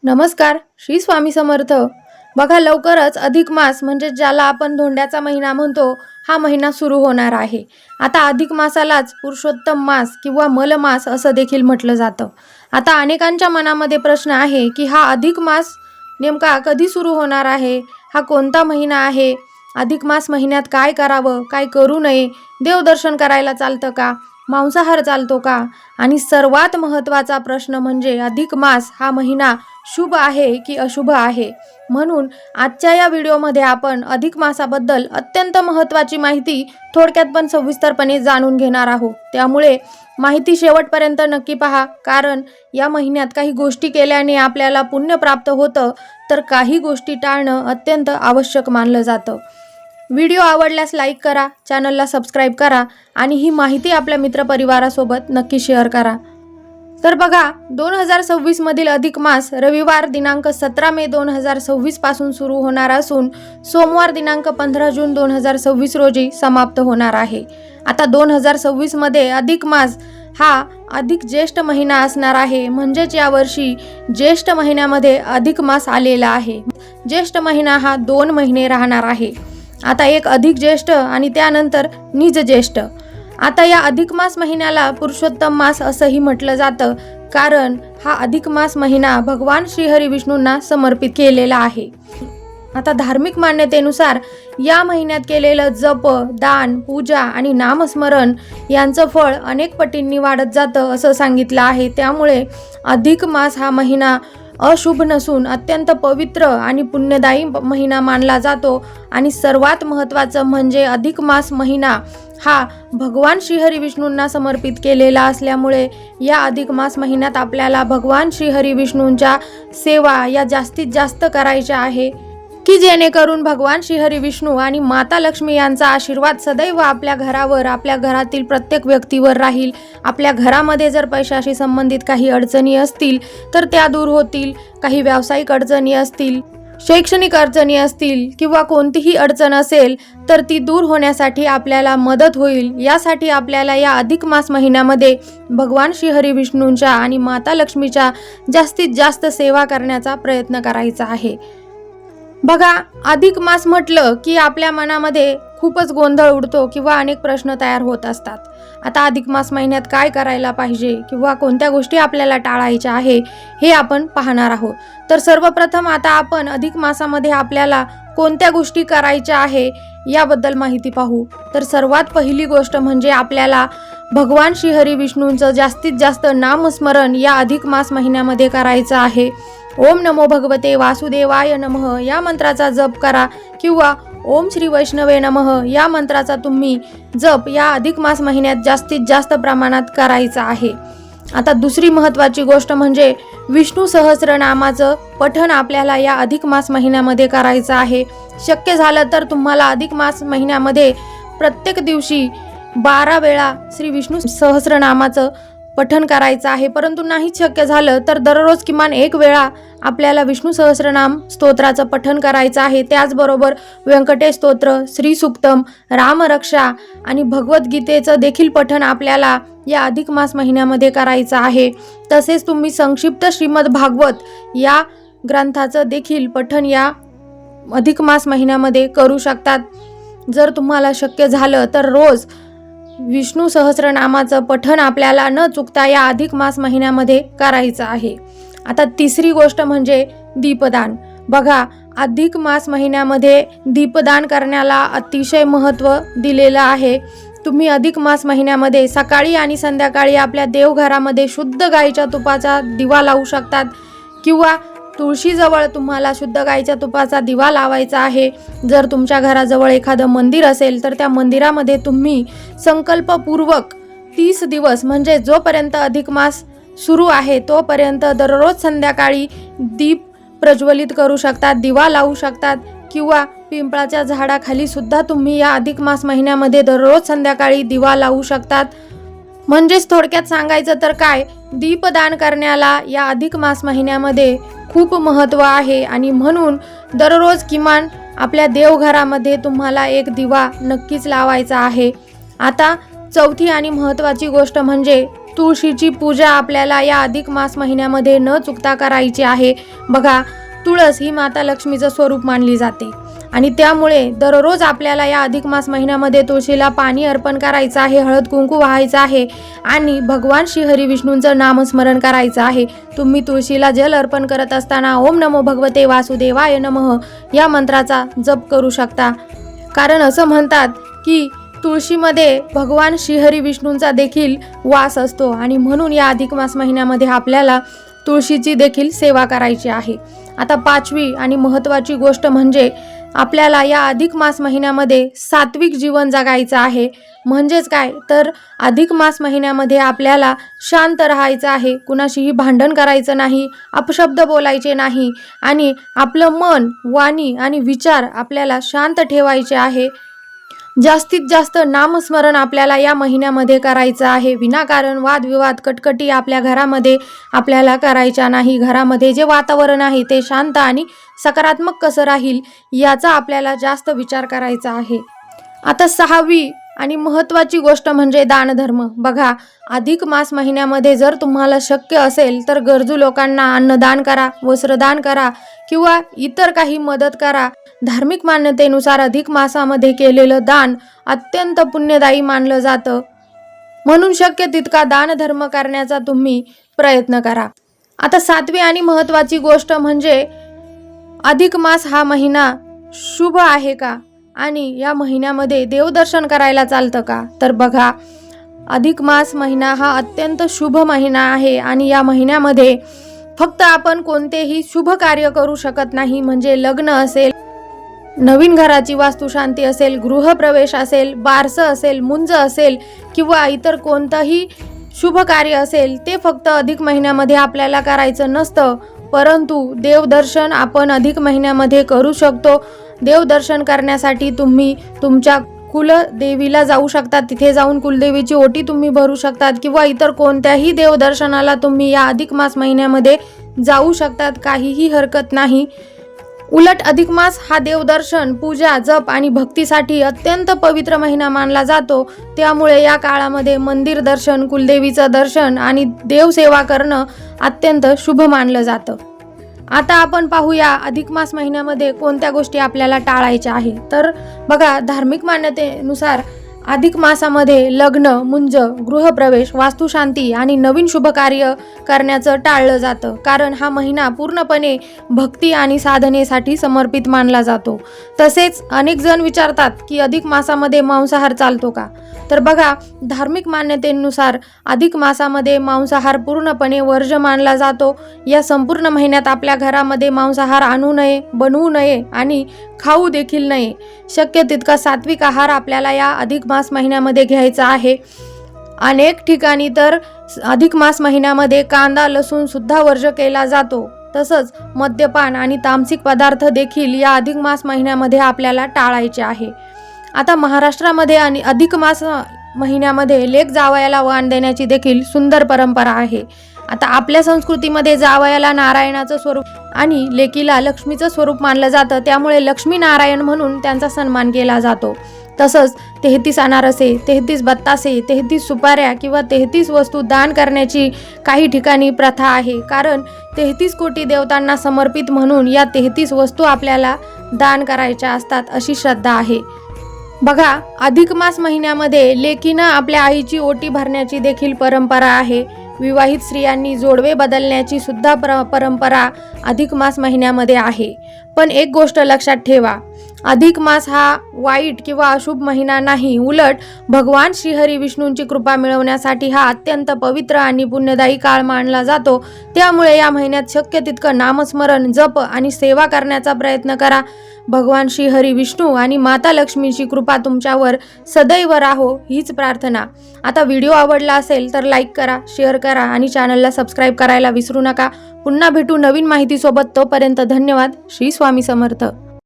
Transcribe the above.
नमस्कार, श्री स्वामी समर्थ. बघा, लवकरच अधिक मास म्हणजे ज्याला आपण धोंड्याचा महिना म्हणतो, हा महिना सुरू होणार आहे. आता अधिक मासालाच पुरुषोत्तम मास किंवा मलमास असं देखील म्हटलं जातं. आता अनेकांच्या मनामध्ये प्रश्न आहे की हा अधिक मास नेमका कधी सुरू होणार आहे, हा कोणता महिना आहे, अधिक मास महिन्यात काय करावं, काय करू नये, देवदर्शन करायला चालतं का, मांसाहार चालतो का, आणि सर्वात महत्त्वाचा प्रश्न म्हणजे अधिक मास हा महिना शुभ आहे की अशुभ आहे. म्हणून आजच्या या व्हिडिओमध्ये आपण अधिक मासाबद्दल अत्यंत महत्त्वाची माहिती थोडक्यात पण सविस्तरपणे जाणून घेणार आहोत. त्यामुळे माहिती शेवटपर्यंत नक्की पहा, कारण या महिन्यात काही गोष्टी केल्याने आपल्याला पुण्य प्राप्त होतं, तर काही गोष्टी टाळणं अत्यंत आवश्यक मानलं जातं. व्हिडिओ आवडल्यास लाईक करा, चॅनलला सबस्क्राईब करा आणि ही माहिती आपल्या मित्रपरिवारासोबत नक्की शेअर करा. तर बघा, 2026 मधील अधिक मास रविवार दिनांक 17 मे 2026 पासून सुरू होणार असून सोमवार दिनांक 15 जून 2026 रोजी समाप्त होणार आहे. आता 2026 मध्ये अधिक मास हा अधिक ज्येष्ठ महिना असणार आहे. म्हणजेच यावर्षी ज्येष्ठ महिन्यामध्ये अधिक मास आलेला आहे. ज्येष्ठ महिना हा 2 महिने राहणार आहे. आता एक अधिक ज्येष्ठ आणि त्यानंतर निज ज्येष्ठ. आता या अधिक मास महिन्याला पुरुषोत्तम मास असंही म्हटलं जातं, कारण हा अधिक मास महिना भगवान श्रीहरी विष्णूंना समर्पित केलेला आहे. आता धार्मिक मान्यतेनुसार या महिन्यात केलेलं जप, दान, पूजा आणि नामस्मरण यांचं फळ अनेक पटींनी वाढत जातं असं सांगितलं आहे. त्यामुळे अधिक मास हा महिना अशुभ नसून अत्यंत पवित्र आणि पुण्यदायी महिना मानला जातो. आणि सर्वात महत्त्वाचं म्हणजे अधिक मास महिना हा भगवान श्रीहरी विष्णूंना समर्पित केलेला असल्यामुळे या अधिक मास महिन्यात आपल्याला भगवान श्रीहरी विष्णूंच्या सेवा या जास्तीत जास्त करायच्या आहे, की जेणेकरून भगवान श्रीहरी विष्णू आणि माता लक्ष्मी यांचा आशीर्वाद सदैव आपल्या घरावर, आपल्या घरातील प्रत्येक व्यक्तीवर राहील. आपल्या घरामध्ये जर पैशाशी संबंधित काही अडचणी असतील तर त्या दूर होतील. काही व्यावसायिक अडचणी असतील, शैक्षणिक अडचणी असतील किंवा कोणतीही अडचण असेल तर ती दूर होण्यासाठी आपल्याला मदत होईल. यासाठी आपल्याला या अधिक मास महिन्यामध्ये भगवान श्रीहरी विष्णूंच्या आणि माता लक्ष्मीच्या जास्तीत जास्त सेवा करण्याचा प्रयत्न करायचा आहे. बघा, अधिक मास म्हटलं की आपल्या मनामध्ये खूपच गोंधळ उडतो किंवा अनेक प्रश्न तयार होत असतात. आता अधिक मास महिन्यात काय करायला पाहिजे किंवा कोणत्या गोष्टी आपल्याला टाळायच्या आहे, हे आपण पाहणार आहोत. तर सर्वप्रथम आता आपण अधिक मासामध्ये आपल्याला कोणत्या गोष्टी करायच्या आहे याबद्दल माहिती पाहू. तर सर्वात पहिली गोष्ट म्हणजे आपल्याला भगवान श्रीहरी विष्णूंचं जास्तीत जास्त नामस्मरण या अधिक मास महिन्यामध्ये करायचं आहे. ओम नमो भगवते वासुदेवाय नमः या मंत्राचा जप करा किंवा ओम श्री वैष्णवे नमः या मंत्राचा तुम्ही जप या अधिक मास महिन्यात जास्तीत जास्त प्रमाणात करायचा आहे. आता दुसरी महत्त्वाची गोष्ट म्हणजे विष्णू सहस्रनामाचं पठण आपल्याला या अधिक मास महिन्यामध्ये करायचं आहे. शक्य झालं तर तुम्हाला अधिक मास महिन्यामध्ये प्रत्येक दिवशी 12 वेळा श्री विष्णू सहस्रनामाचं पठण करायचं आहे. परंतु नाही शक्य झालं तर दररोज किमान 1 वेळा आपल्याला विष्णू सहस्रनाम स्तोत्राचं पठण करायचं आहे. त्याचबरोबर व्यंकटेश स्तोत्र, श्री सुक्तम, रामरक्षा आणि भगवद्गीतेचं देखील पठण आपल्याला या अधिक मास महिन्यामध्ये करायचं आहे. तसेच तुम्ही संक्षिप्त श्रीमद भागवत या ग्रंथाचं देखील पठण या अधिक मास महिन्यामध्ये करू शकतात. जर तुम्हाला शक्य झालं तर रोज विष्णू सहस्रनामाचं पठण आपल्याला न चुकता या अधिक मास महिन्यामध्ये करायचं आहे. आता तिसरी गोष्ट म्हणजे दीपदान. बघा, अधिक मास महिन्यामध्ये दीपदान करण्याला अतिशय महत्त्व दिलेलं आहे. तुम्ही अधिक मास महिन्यामध्ये सकाळी आणि संध्याकाळी आपल्या देवघरामध्ये शुद्ध गाईच्या तुपाचा दिवा लावू शकतात किंवा तुळशीजवळ तुम्हाला शुद्ध गाईच्या तुपाचा दिवा लावायचा आहे. जर तुमच्या घराजवळ एखादं मंदिर असेल तर त्या मंदिरामध्ये तुम्ही संकल्पपूर्वक 30 दिवस म्हणजे जोपर्यंत अधिक मास सुरू आहे तोपर्यंत दररोज संध्याकाळी दीप प्रज्वलित करू शकतात, दिवा लावू शकतात किंवा पिंपळाच्या झाडाखाली सुद्धा तुम्ही या अधिक मास महिन्यामध्ये दररोज संध्याकाळी दिवा लावू शकतात. म्हणजेच थोडक्यात सांगायचं तर काय, दीपदान करण्याला या अधिक मास महिन्यामध्ये खूप महत्त्व आहे आणि म्हणून दररोज किमान आपल्या देवघरामध्ये तुम्हाला 1 दिवा नक्कीच लावायचा आहे. आता चौथी आणि महत्त्वाची गोष्ट म्हणजे तुळशीची पूजा आपल्याला या अधिक मास महिन्यामध्ये न चुकता करायची आहे. बघा, तुळस ही माता लक्ष्मीचं स्वरूप मानली जाते आणि त्यामुळे दररोज आपल्याला या अधिक मास महिन्यामध्ये तुळशीला पाणी अर्पण करायचं आहे, हळद कुंकू वाहायचं आहे आणि भगवान श्री हरी विष्णूंचं नामस्मरण करायचं आहे. तुम्ही तुळशीला जल अर्पण करत असताना ओम नमो भगवते वासुदेवाय नमः या मंत्राचा जप करू शकता. कारण असं म्हणतात की तुळशीमध्ये भगवान श्रीहरी विष्णूंचा देखील वास असतो आणि म्हणून या अधिक मास महिन्यामध्ये आपल्याला तुळशीची देखील सेवा करायची आहे. आता 5वी आणि महत्त्वाची गोष्ट म्हणजे आपल्याला या अधिक मास महिन्यामध्ये सात्विक जीवन जगायचं आहे. म्हणजेच काय तर अधिक मास महिन्यामध्ये आपल्याला शांत राहायचं आहे, कुणाशीही भांडण करायचं नाही, अपशब्द बोलायचे नाही आणि आपलं मन, वाणी आणि विचार आपल्याला शांत ठेवायचे आहे. जास्तीत जास्त नामस्मरण आपल्याला या महिन्यामध्ये करायचं आहे. विनाकारण वादविवाद, कटकटी आपल्या घरामध्ये आपल्याला करायच्या नाही. घरामध्ये जे वातावरण आहे ते शांत आणि सकारात्मक कसं राहील याचा आपल्याला जास्त विचार करायचा आहे. आता 6वी आणि महत्त्वाची गोष्ट म्हणजे दानधर्म. बघा, अधिक मास महिन्यामध्ये जर तुम्हाला शक्य असेल तर गरजू लोकांना अन्नदान करा, वस्त्रदान करा किंवा इतर काही मदत करा. धार्मिक मान्यतेनुसार अधिक मासामध्ये केलेलं दान अत्यंत पुण्यदायी मानलं जातं, म्हणून शक्य तितका दानधर्म करण्याचा तुम्ही प्रयत्न करा. आता 7वी आणि महत्त्वाची गोष्ट म्हणजे अधिक मास हा महिना शुभ आहे का आणि या महिन्यामध्ये देवदर्शन करायला चालतं का? तर बघा, अधिक मास महिना हा अत्यंत शुभ महिना आहे आणि या महिन्यामध्ये फक्त आपण कोणतेही शुभ कार्य करू शकत नाही. म्हणजे लग्न असेल, नवीन घराची वास्तुशांती असेल, गृहप्रवेश असेल, बारसं असेल, मुंज असेल किंवा इतर कोणतंही शुभ कार्य असेल ते फक्त अधिक महिन्यामध्ये आपल्याला करायचं नसतं. परंतु देवदर्शन आपण अधिक महिन्यामध्ये करू शकतो. देवदर्शन करण्यासाठी तुम्ही तुमच्या कुलदेवीला जाऊ शकता, तिथे जाऊन कुलदेवीची ओटी तुम्ही भरू शकतात किंवा इतर कोणत्याही देवदर्शनाला तुम्ही या अधिक मास महिन्यामध्ये जाऊ शकतात. काहीही हरकत नाही. उलट अधिक मास हा देवदर्शन, पूजा, जप आणि भक्तीसाठी अत्यंत पवित्र महिना मानला जातो. त्यामुळे या काळामध्ये मंदिर दर्शन, कुलदेवीचं दर्शन आणि देवसेवा करणं अत्यंत शुभ मानलं जातं. आता आपण पाहूया अधिक मास महिन्यामध्ये कोणत्या गोष्टी आपल्याला टाळायच्या आहे. तर बघा, धार्मिक मान्यतेनुसार अधिक मासामध्ये लग्न, मुंज, गृहप्रवेश, वास्तुशांती आणि नवीन शुभ कार्य करण्याचं टाळलं जातं. कारण हा महिना पूर्णपणे भक्ती आणि साधनेसाठी समर्पित मानला जातो. तसेच अनेक जण विचारतात की अधिक मासामध्ये मांसाहार चालतो का? तर बघा, धार्मिक मान्यतेनुसार अधिक मासामध्ये मांसाहार पूर्णपणे वर्ज्य मानला जातो. या संपूर्ण महिन्यात आपल्या घरामध्ये मांसाहार आणू नये, बनवू नये आणि खाऊ देखील नये. शक्य तितका सात्विक आहार आपल्याला या अधिक मास महिन्यामध्ये घ्यायचा आहे. अनेक ठिकाणी तर अधिक मास महिन्यामध्ये कांदा, लसूण सुद्धा वर्ज्य केला जातो. तसंच मद्यपान आणि तामसिक पदार्थ देखील या अधिक मास महिन्यामध्ये आपल्याला टाळायचे आहे. आता महाराष्ट्रामध्ये आणि अधिक मास महिन्यामध्ये लेक जावयाला वाण देण्याची देखील सुंदर परंपरा आहे. आता आपल्या संस्कृतीमध्ये जावयाला नारायणाचं स्वरूप आणि लेकीला लक्ष्मीचं स्वरूप मानलं जातं. त्यामुळे लक्ष्मी नारायण म्हणून त्यांचा सन्मान केला जातो. तसंच 33 अनारसे, 33 बत्तासे, 33 सुपाऱ्या किंवा 33 वस्तू दान करण्याची काही ठिकाणी प्रथा आहे. कारण 33 कोटी देवतांना समर्पित म्हणून या 33 वस्तू आपल्याला दान करायच्या असतात, अशी श्रद्धा आहे. बघा, अधिक मास महिन्यामध्ये लेकीनं आपल्या आईची ओटी भरण्याची देखील परंपरा आहे. विवाहित स्त्रियांनी जोडवे बदलण्याची सुद्धा परंपरा अधिक मास महिन्यामध्ये आहे. पण एक गोष्ट लक्षात ठेवा, अधिक मास हा वाईट किंवा अशुभ महिना नाही. उलट भगवान श्रीहरी विष्णूंची कृपा मिळवण्यासाठी हा अत्यंत पवित्र आणि पुण्यदायी काळ मानला जातो. त्यामुळे या महिन्यात शक्य तितकं नामस्मरण, जप आणि सेवा करण्याचा प्रयत्न करा. भगवान श्रीहरी विष्णू आणि माता लक्ष्मीची कृपा तुमच्यावर सदैव राहो, हीच प्रार्थना. आता व्हिडिओ आवडला असेल तर लाईक करा, शेअर करा आणि चॅनलला सबस्क्राईब करायला विसरू नका. पुन्हा भेटू नवीन माहितीसोबत. तोपर्यंत धन्यवाद. श्री स्वामी समर्थ.